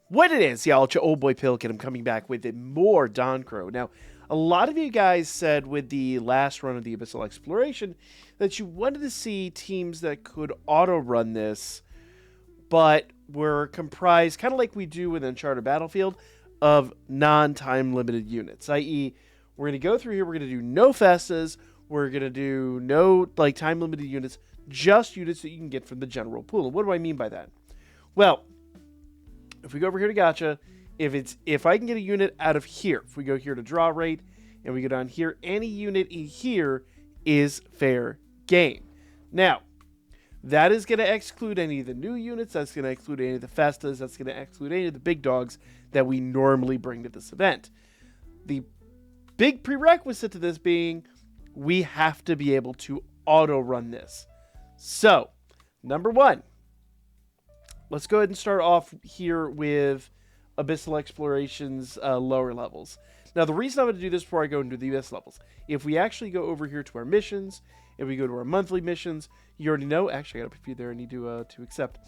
What it is, y'all, it's your old boy Pilkin. I'm coming back with more danchro. Now, a lot of you guys said with the last run of the Abyssal Exploration that you wanted to see teams that could auto-run this, but were comprised, kind of like we do with Uncharted Battlefield, of non-time limited units, i.e., we're going to go through here, we're going to do no Festas, we're going to do no time limited units, just units that you can get from the general pool. And what do I mean by that? Well, if we go over here to Gacha, if I can get a unit out of here, if we go here to draw rate, and we go down here, any unit in here is fair game. Now, that is going to exclude any of the new units, that's going to exclude any of the Festas, that's going to exclude any of the big dogs that we normally bring to this event. The big prerequisite to this being, we have to be able to auto-run this. So, number one, let's go ahead and start off here with Abyssal Exploration's lower levels. Now, the reason I'm going to do this before I go into the Abyss levels, if we actually go over here to our missions, if we go to our monthly missions, you already know, actually I got a few there I need to accept.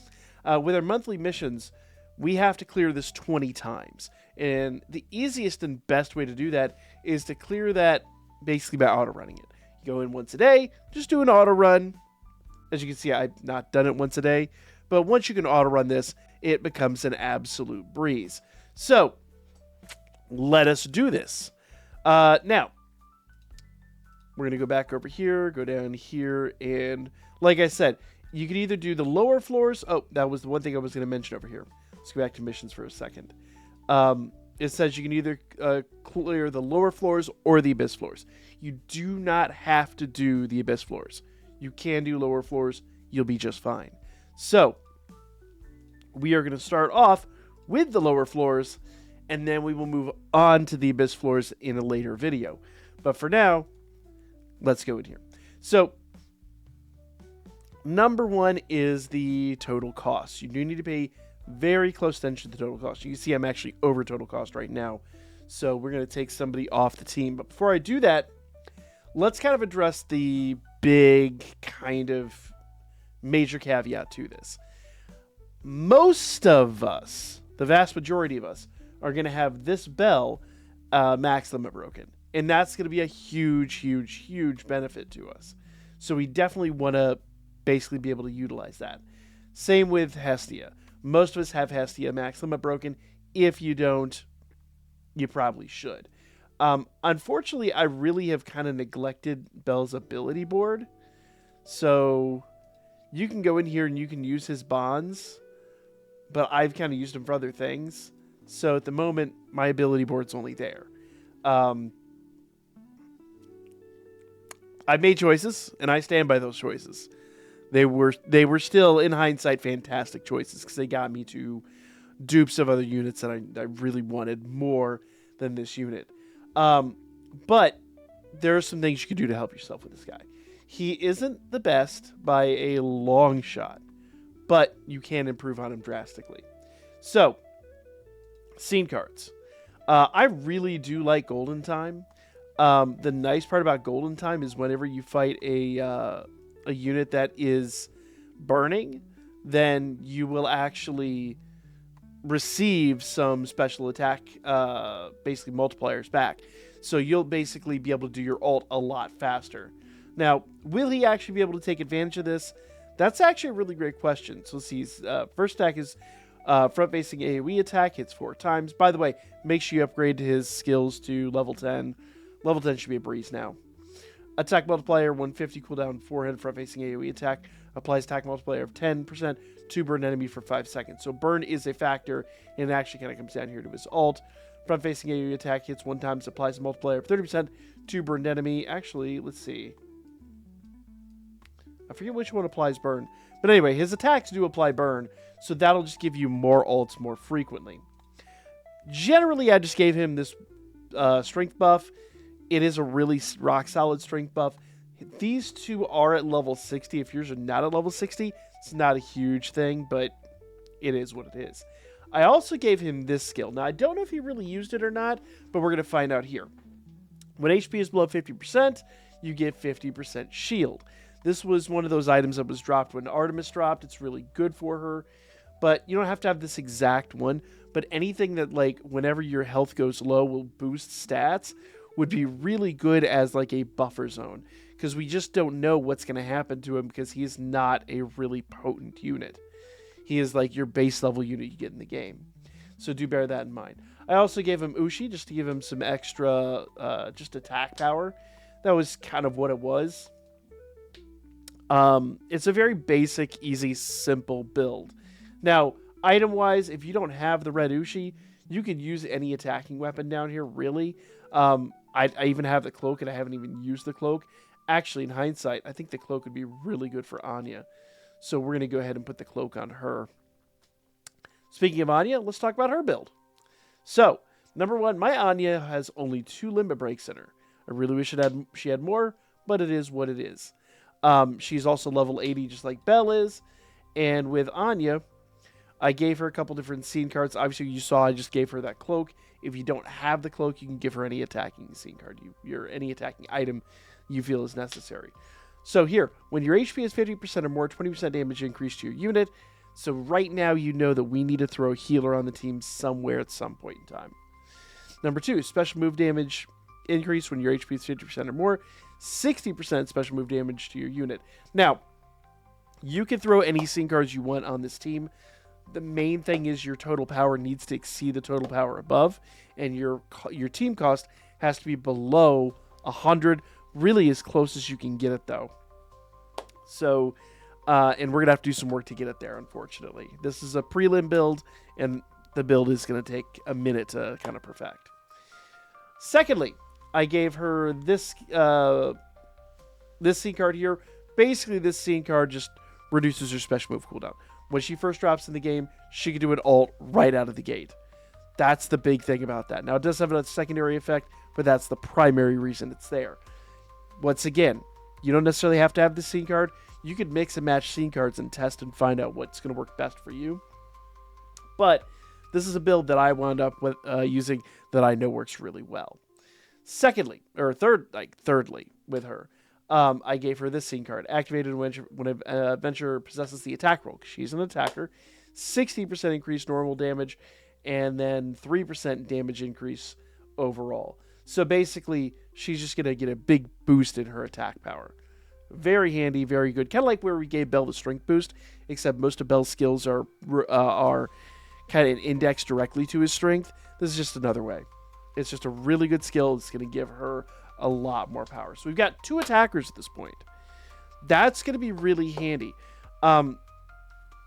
With our monthly missions, we have to clear this 20 times. And the easiest and best way to do that is to clear that basically by auto-running it. You go in once a day, just do an auto-run. As you can see, I've not done it once a day. But once you can auto-run this, it becomes an absolute breeze. So, let us do this. Now, we're going to go back over here, go down here, and like I said, you can either do the lower floors. Oh, that was the one thing I was going to mention over here. Let's go back to missions for a second. It says you can either clear the lower floors or the abyss floors. You do not have to do the abyss floors. You can do lower floors. You'll be just fine. So, we are going to start off with the lower floors, and then we will move on to the abyss floors in a later video. But for now, let's go in here. So, number one is the total cost. You do need to pay very close attention to the total cost. You can see I'm actually over total cost right now. So, we're going to take somebody off the team. But before I do that, let's kind of address the big kind of major caveat to this. Most of us, the vast majority of us, are going to have this bell max limit broken. And that's going to be a huge, huge, huge benefit to us. So we definitely want to basically be able to utilize that. Same with Hestia. Most of us have Hestia max limit broken. If you don't, you probably should. Unfortunately, I really have kind of neglected Bell's ability board. So you can go in here and you can use his bonds, but I've kind of used them for other things. So at the moment, my ability board's only there. I've made choices, and I stand by those choices. They were still, in hindsight, fantastic choices because they got me to dupes of other units that I really wanted more than this unit. But there are some things you can do to help yourself with this guy. He isn't the best by a long shot, but you can improve on him drastically. So, scene cards. I really do like Golden Time. The nice part about Golden Time is whenever you fight a unit that is burning, then you will actually receive some special attack, basically multipliers back. So you'll basically be able to do your ult a lot faster. Now, will he actually be able to take advantage of this? That's actually a really great question. So let's see. First attack is front-facing AoE attack, hits 4 times. By the way, make sure you upgrade his skills to level 10. Level 10 should be a breeze now. Attack multiplier, 150 cooldown, forehead, front-facing AoE attack. Applies attack multiplier of 10% to burn enemy for 5 seconds. So burn is a factor, and it actually kind of comes down here to his ult. Front-facing AoE attack hits 1 time, applies a multiplier of 30% to burned enemy. Actually, let's see. I forget which one applies burn. But anyway, his attacks do apply burn, so that'll just give you more ults more frequently. Generally, I just gave him this strength buff. It is a really rock-solid strength buff. These two are at level 60. If yours are not at level 60, it's not a huge thing, but it is what it is. I also gave him this skill. Now, I don't know if he really used it or not, but we're going to find out here. When HP is below 50%, you get 50% shield. This was one of those items that was dropped when Artemis dropped. It's really good for her. but you don't have to have this exact one. But anything that, like, whenever your health goes low will boost stats would be really good as, like, a buffer zone. Because we just don't know what's going to happen to him because he's not a really potent unit. He is, like, your base level unit you get in the game. So do bear that in mind. I also gave him Ushi just to give him some extra just attack power. That was kind of what it was. It's a very basic, easy, simple build. Now, item-wise, if you don't have the red Ushi, you can use any attacking weapon down here, really. I even have the cloak, and I haven't even used the cloak. Actually, in hindsight, I think the cloak would be really good for Anya. So we're going to go ahead and put the cloak on her. Speaking of Anya, let's talk about her build. So, number one, my Anya has only 2 limit breaks in her. I really wish she had more, but it is what it is. She's also level 80, just like Belle is. And with Anya, I gave her a couple different scene cards. Obviously, you saw I just gave her that cloak. If you don't have the cloak, you can give her any attacking scene card, any attacking item you feel is necessary. So here, when your HP is 50% or more, 20% damage increase to your unit. So right now, you know that we need to throw a healer on the team somewhere at some point in time. Number 2, special move damage increase when your HP is 50% or more. 60% special move damage to your unit. Now, you can throw any scene cards you want on this team. The main thing is your total power needs to exceed the total power above, and your team cost has to be below 100, really as close as you can get it, though. So, and we're going to have to do some work to get it there, unfortunately. This is a prelim build, and the build is going to take a minute to kind of perfect. Secondly, I gave her this scene card here. Basically, this scene card just reduces her special move cooldown. When she first drops in the game, she can do an ult right out of the gate. That's the big thing about that. Now, it does have a secondary effect, but that's the primary reason it's there. Once again, you don't necessarily have to have the scene card. You could mix and match scene cards and test and find out what's going to work best for you. But this is a build that I wound up with using that I know works really well. Thirdly, with her, I gave her this scene card. Activated when an adventurer possesses the attack roll. She's an attacker. 60% increased normal damage, and then 3% damage increase overall. So basically, she's just going to get a big boost in her attack power. Very handy, very good. Kind of like where we gave Belle the strength boost, except most of Belle's skills are kind of indexed directly to his strength. This is just another way. It's just a really good skill. It's going to give her a lot more power. So we've got 2 attackers at this point. That's going to be really handy.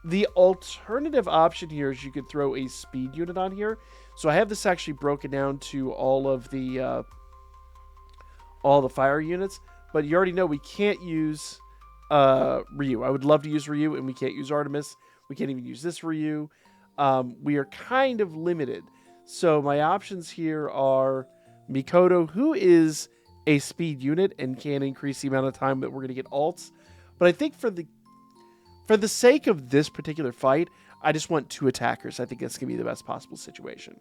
The alternative option here is you could throw a speed unit on here. So I have this actually broken down to all the fire units, but you already know we can't use Ryu. I would love to use Ryu, and we can't use Artemis. We can't even use this Ryu. We are kind of limited. So my options here are Mikoto, who is a speed unit and can increase the amount of time that we're going to get ults. But I think for the sake of this particular fight, I just want 2 attackers. I think that's going to be the best possible situation.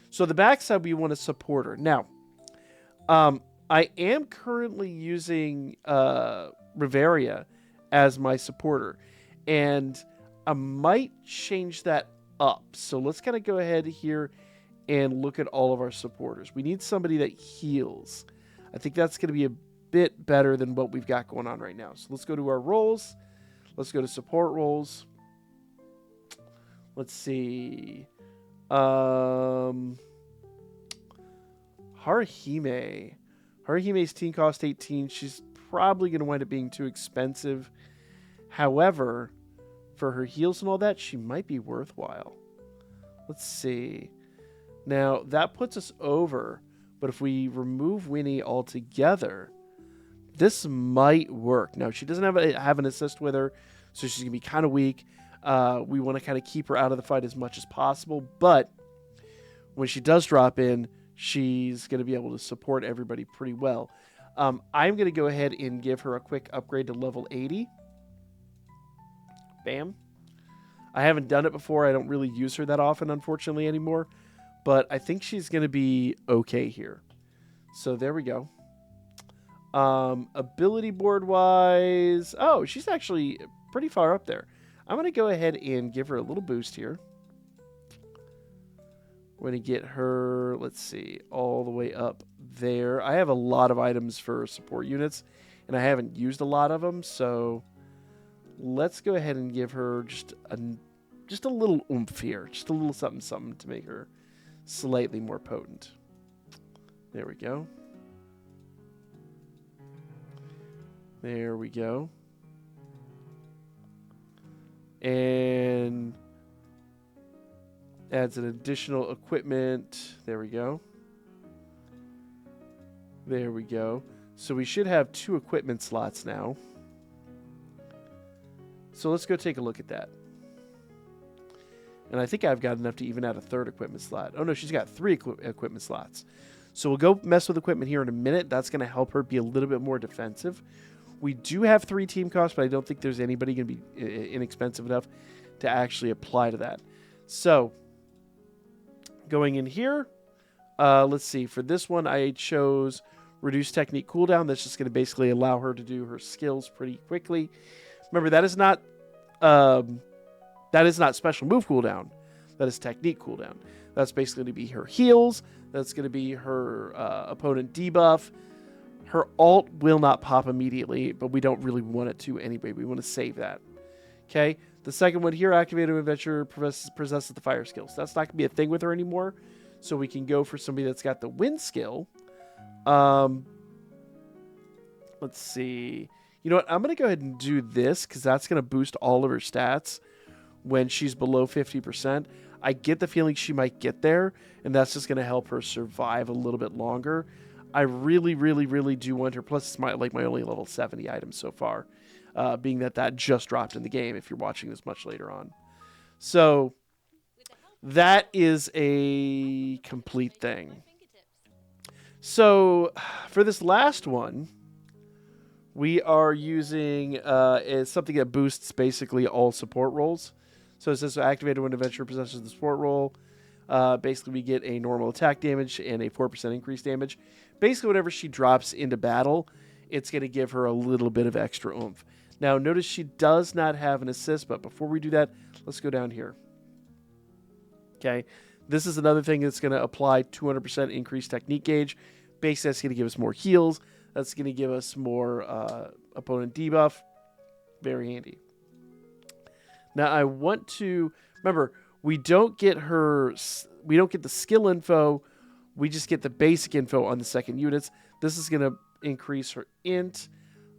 So the backside, we want a supporter. Now, I am currently using Riveria as my supporter, and I might change that up. So let's kind of go ahead here and look at all of our supporters. We need somebody that heals. I think that's going to be a bit better than what we've got going on right now. So let's go to our roles. Let's go to support roles. Let's see. Haruhime. Haruhime's team cost 18. She's probably going to wind up being too expensive. However, for her heals and all that, she might be worthwhile. Let's see. Now, that puts us over, but if we remove Winnie altogether, this might work. Now, she doesn't have an assist with her, so she's going to be kind of weak. We want to kind of keep her out of the fight as much as possible, but when she does drop in, she's going to be able to support everybody pretty well. I'm going to go ahead and give her a quick upgrade to level 80. Bam. I haven't done it before. I don't really use her that often, unfortunately, anymore. But I think she's going to be okay here. So there we go. Ability board wise. Oh, she's actually pretty far up there. I'm going to go ahead and give her a little boost here. We're going to get her, let's see, all the way up there. I have a lot of items for support units, and I haven't used a lot of them, so let's go ahead and give her just a little oomph here. Just a little something, something to make her slightly more potent. There we go. There we go. And adds an additional equipment. There we go. There we go. So we should have 2 equipment slots now. So let's go take a look at that. And I think I've got enough to even add a 3rd equipment slot. Oh no, she's got 3 equipment slots. So we'll go mess with equipment here in a minute. That's going to help her be a little bit more defensive. We do have 3 team costs, but I don't think there's anybody going to be inexpensive enough to actually apply to that. So, going in here, let's see. For this one, I chose reduce technique cooldown. That's just going to basically allow her to do her skills pretty quickly. Remember, that is not special move cooldown. That is technique cooldown. That's basically going to be her heals. That's going to be her opponent debuff. Her alt will not pop immediately, but we don't really want it to anyway. We want to save that. Okay. The second one here, activated adventure possesses the fire skills. That's not going to be a thing with her anymore. So we can go for somebody that's got the wind skill. Let's see. You know what? I'm going to go ahead and do this because that's going to boost all of her stats when she's below 50%. I get the feeling she might get there, and that's just going to help her survive a little bit longer. I really, really, really do want her. Plus, it's my only level 70 item so far, being that just dropped in the game if you're watching this much later on. So that is a complete thing. So for this last one, we are using something that boosts basically all support rolls. So it says activated when adventure possesses the support roll. Basically, we get a normal attack damage and a 4% increased damage. Basically, whenever she drops into battle, it's going to give her a little bit of extra oomph. Now, notice she does not have an assist, but before we do that, let's go down here. Okay, this is another thing that's going to apply 200% increased technique gauge. Basically, that's going to give us more heals. That's going to give us more opponent debuff. Very handy. Now, I want to remember, we don't get the skill info. We just get the basic info on the second units. This is going to increase her int.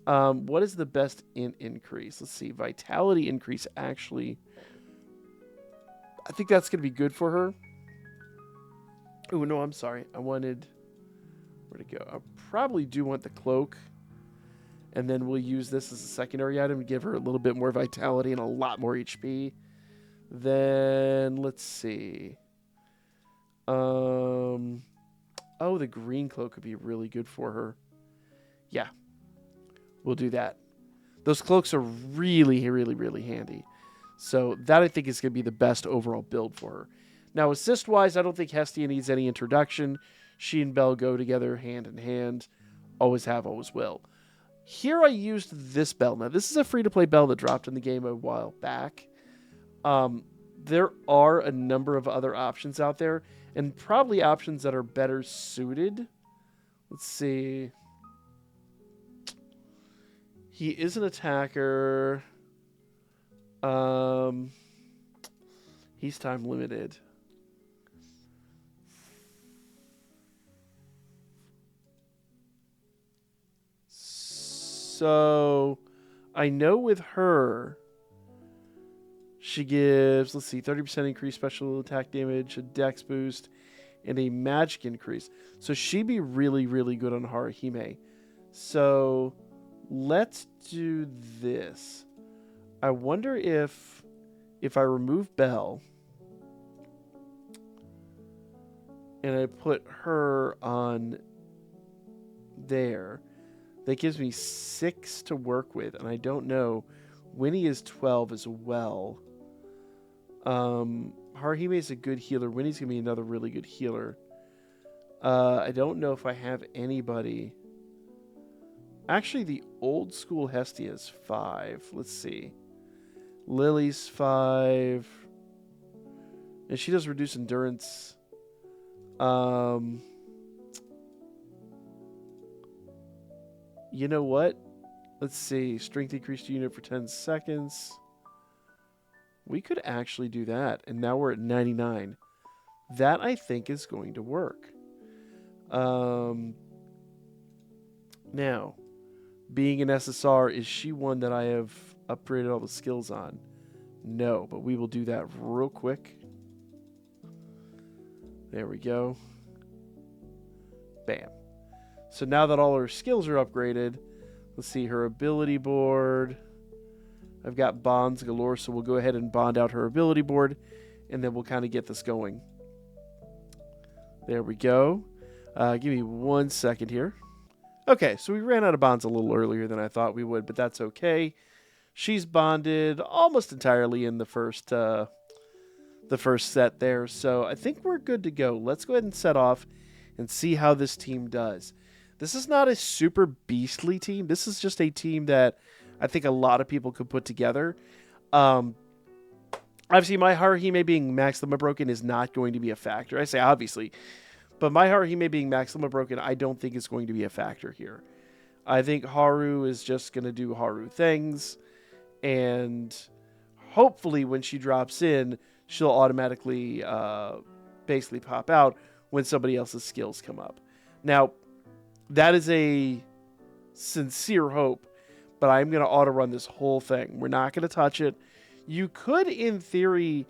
What is the best int increase? Let's see. Vitality increase, actually. I think that's going to be good for her. Oh, no, I'm sorry. I wanted... Where'd it go? I probably do want the cloak. And then we'll use this as a secondary item to give her a little bit more vitality and a lot more HP. Then, let's see. Oh, the green cloak would be really good for her. Yeah. We'll do that. Those cloaks are really, really, really handy. So that, I think, is going to be the best overall build for her. Now, assist-wise, I don't think Hestia needs any introduction. She and Belle go together hand in hand. Always have, always will. Here I used this Belle. Now, this is a free-to-play Belle that dropped in the game a while back. There are a number of other options out there, and probably options that are better suited. Let's see. He is an attacker. He's time limited. So I know with her, she gives, let's see, 30% increased special attack damage, a dex boost, and a magic increase. So she'd be really, really good on Haruhime. So let's do this. I wonder if I remove Belle and I put her on there, that gives me 6 to work with, and I don't know. Winnie is 12 as well. Haruhime is a good healer. Winnie's going to be another really good healer. I don't know if I have anybody. Actually, the old school Hestia is 5. Let's see. Lily's 5. And she does reduce endurance. You know what? Let's see. Strength increased unit for 10 seconds. We could actually do that. And now we're at 99. That, I think, is going to work. Now, being an SSR, is she one that I have upgraded all the skills on? No, but we will do that real quick. There we go. Bam. So now that all her skills are upgraded, let's see her ability board. I've got bonds galore, so we'll go ahead and bond out her ability board, and then we'll kind of get this going. There we go. Give me 1 second here. Okay, so we ran out of bonds a little earlier than I thought we would, but that's okay. She's bonded almost entirely in the first set there, so I think we're good to go. Let's go ahead and set off and see how this team does. This is not a super beastly team. This is just a team that I think a lot of people could put together. Obviously, my Haruhime being max limit broken is not going to be a factor. I say obviously, but my Haruhime being max limit broken, I don't think is going to be a factor here. I think Haru is just going to do Haru things, and hopefully when she drops in, she'll automatically basically pop out when somebody else's skills come up. Now, that is a sincere hope, but I'm going to auto-run this whole thing. We're not going to touch it. You could, in theory,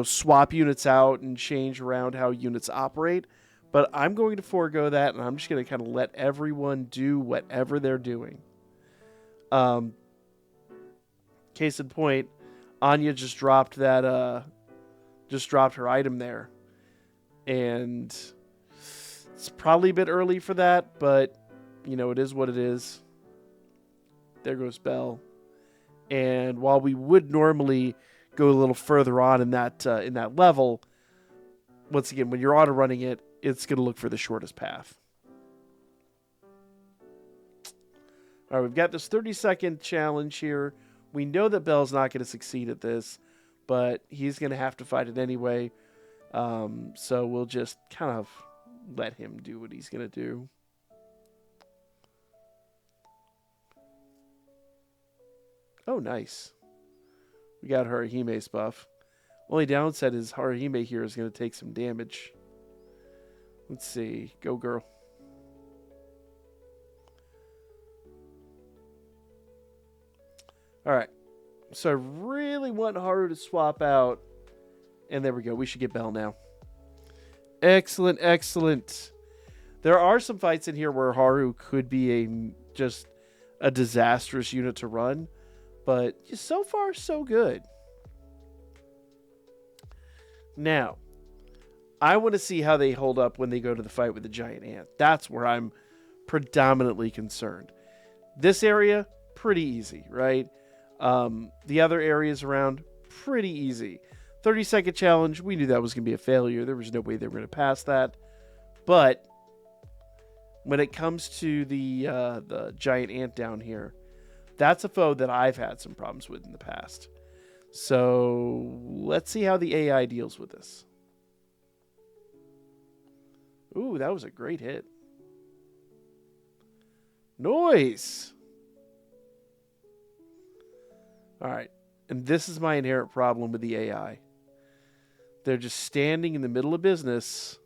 swap units out and change around how units operate, but I'm going to forego that, and I'm just going to kind of let everyone do whatever they're doing. Case in point, Anya just dropped that, just dropped her item there, and it's probably a bit early for that, but it is what it is. There goes Belle. And while we would normally go a little further on in that level, once again, when you're auto running it, it's going to look for the shortest path. All right, we've got this 30-second challenge here. We know that Belle's not going to succeed at this, but he's going to have to fight it anyway. So we'll just kind of let him do what he's going to do. Oh, nice. We got Haruhime's buff. Only downside is Haruhime here is going to take some damage. Let's see. Go, girl. All right. So I really want Haru to swap out. And there we go. We should get Belle now. Excellent, excellent. There are some fights in here where Haru could be just a disastrous unit to run. But so far, so good. Now, I want to see how they hold up when they go to the fight with the giant ant. That's where I'm predominantly concerned. This area, pretty easy, right? The other areas around, pretty easy. 30-second challenge, we knew that was going to be a failure. There was no way they were going to pass that. But when it comes to the giant ant down here, that's a foe that I've had some problems with in the past. So let's see how the AI deals with this. Ooh, that was a great hit. Noise! All right. And this is my inherent problem with the AI. They're just standing in the middle of business,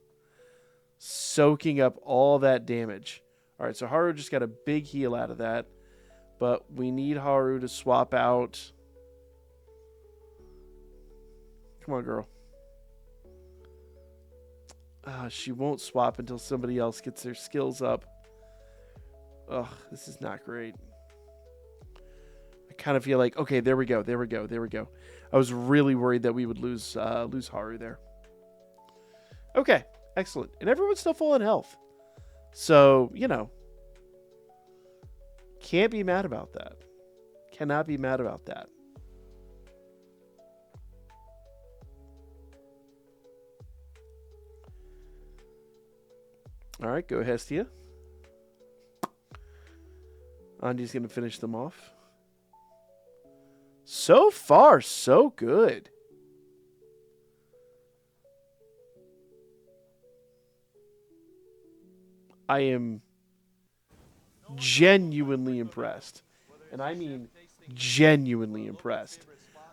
soaking up all that damage. All right, so Haru just got a big heal out of that. But we need Haru to swap out. Come on, girl. She won't swap until somebody else gets their skills up. Ugh, this is not great. I kind of feel like, okay, there we go. I was really worried that we would lose Haru there. Okay, excellent. And everyone's still full in health. So, can't be mad about that. Cannot be mad about that. All right, go Hestia. Andy's going to finish them off. So far, so good. I am genuinely impressed. And I mean genuinely impressed.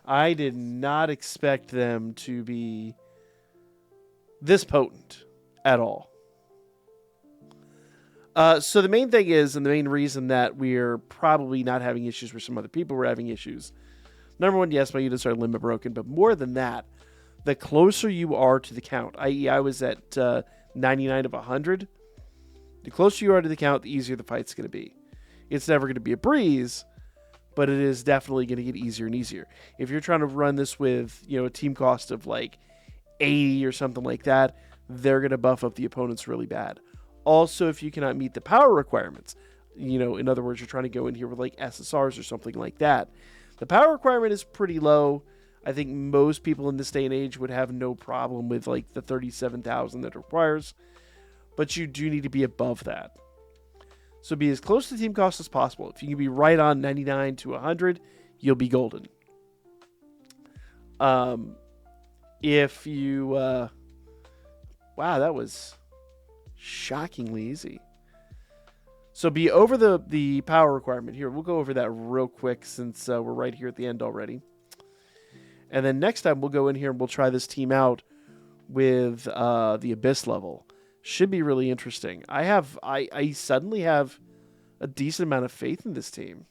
I did not expect them to be this potent at all. So the main thing is, and the main reason that we're probably not having issues where some other people were having issues. Number one, yes, my units are limit broken, but more than that, the closer you are to the count, i.e., I was at 99 of 100. The closer you are to the count, the easier the fight's going to be. It's never going to be a breeze, but it is definitely going to get easier and easier. If you're trying to run this with, a team cost of like 80 or something like that, they're going to buff up the opponents really bad. Also, if you cannot meet the power requirements, in other words, you're trying to go in here with like SSRs or something like that, the power requirement is pretty low. I think most people in this day and age would have no problem with like the 37,000 that it requires, but you do need to be above that. So be as close to team cost as possible. If you can be right on 99 to 100, you'll be golden. If you... wow, that was shockingly easy. So be over the power requirement. Here, we'll go over that real quick since we're right here at the end already. And then next time we'll go in here and we'll try this team out with the Abyss level. Should be really interesting. I suddenly have a decent amount of faith in this team.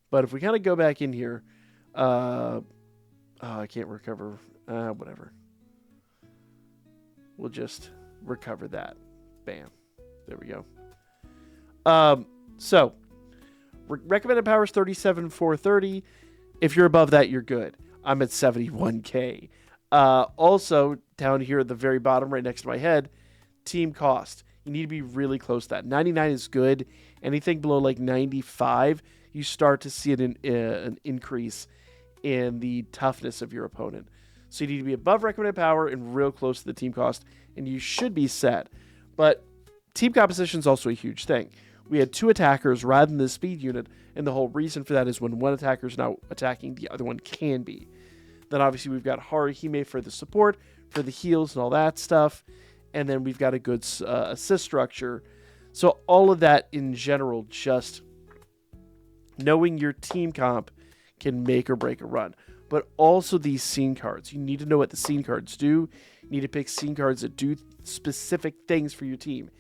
But if we kind of go back in here, I can't recover. Whatever. We'll just recover that. Bam. There we go. So, recommended power is 37,430. If you're above that, you're good. I'm at 71k. Also, down here at the very bottom, right next to my head, team cost. You need to be really close to that. 99 is good. Anything below like 95, you start to see an increase in the toughness of your opponent. So you need to be above recommended power and real close to the team cost, and you should be set. But team composition is also a huge thing. We had 2 attackers rather than the speed unit, and the whole reason for that is when one attacker is now attacking, the other one can be. Then obviously we've got Haruhime for the support, for the heals and all that stuff, and then we've got a good assist structure. So all of that in general, just knowing your team comp can make or break a run. But also these scene cards. You need to know what the scene cards do. You need to pick scene cards that do specific things for your team.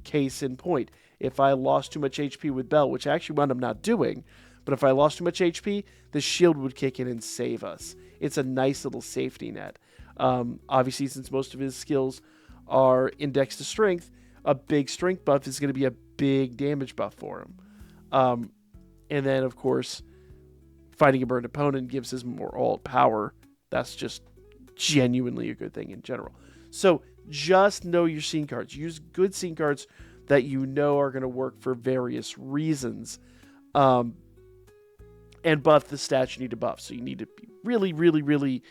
Case in point, if I lost too much HP with Bell, which I actually wound up not doing, but if I lost too much HP, the shield would kick in and save us. It's a nice little safety net. Obviously, since most of his skills are indexed to strength, a big strength buff is going to be a big damage buff for him. And then, of course, fighting a burned opponent gives his more ult power. That's just genuinely a good thing in general. So just know your scene cards. Use good scene cards that you know are going to work for various reasons. And buff the stats you need to buff. So you need to be really, really, really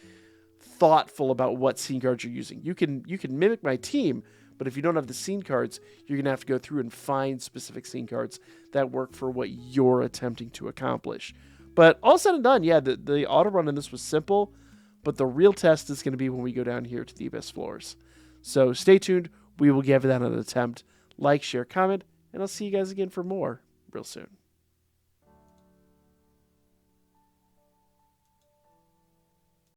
thoughtful about what scene cards you're using. You can mimic my team, but if you don't have the scene cards, you're going to have to go through and find specific scene cards that work for what you're attempting to accomplish. But all said and done, yeah, the auto run in this was simple, but the real test is going to be when we go down here to the Abyss floors. So stay tuned. We will give that an attempt. Like, share, comment, and I'll see you guys again for more real soon.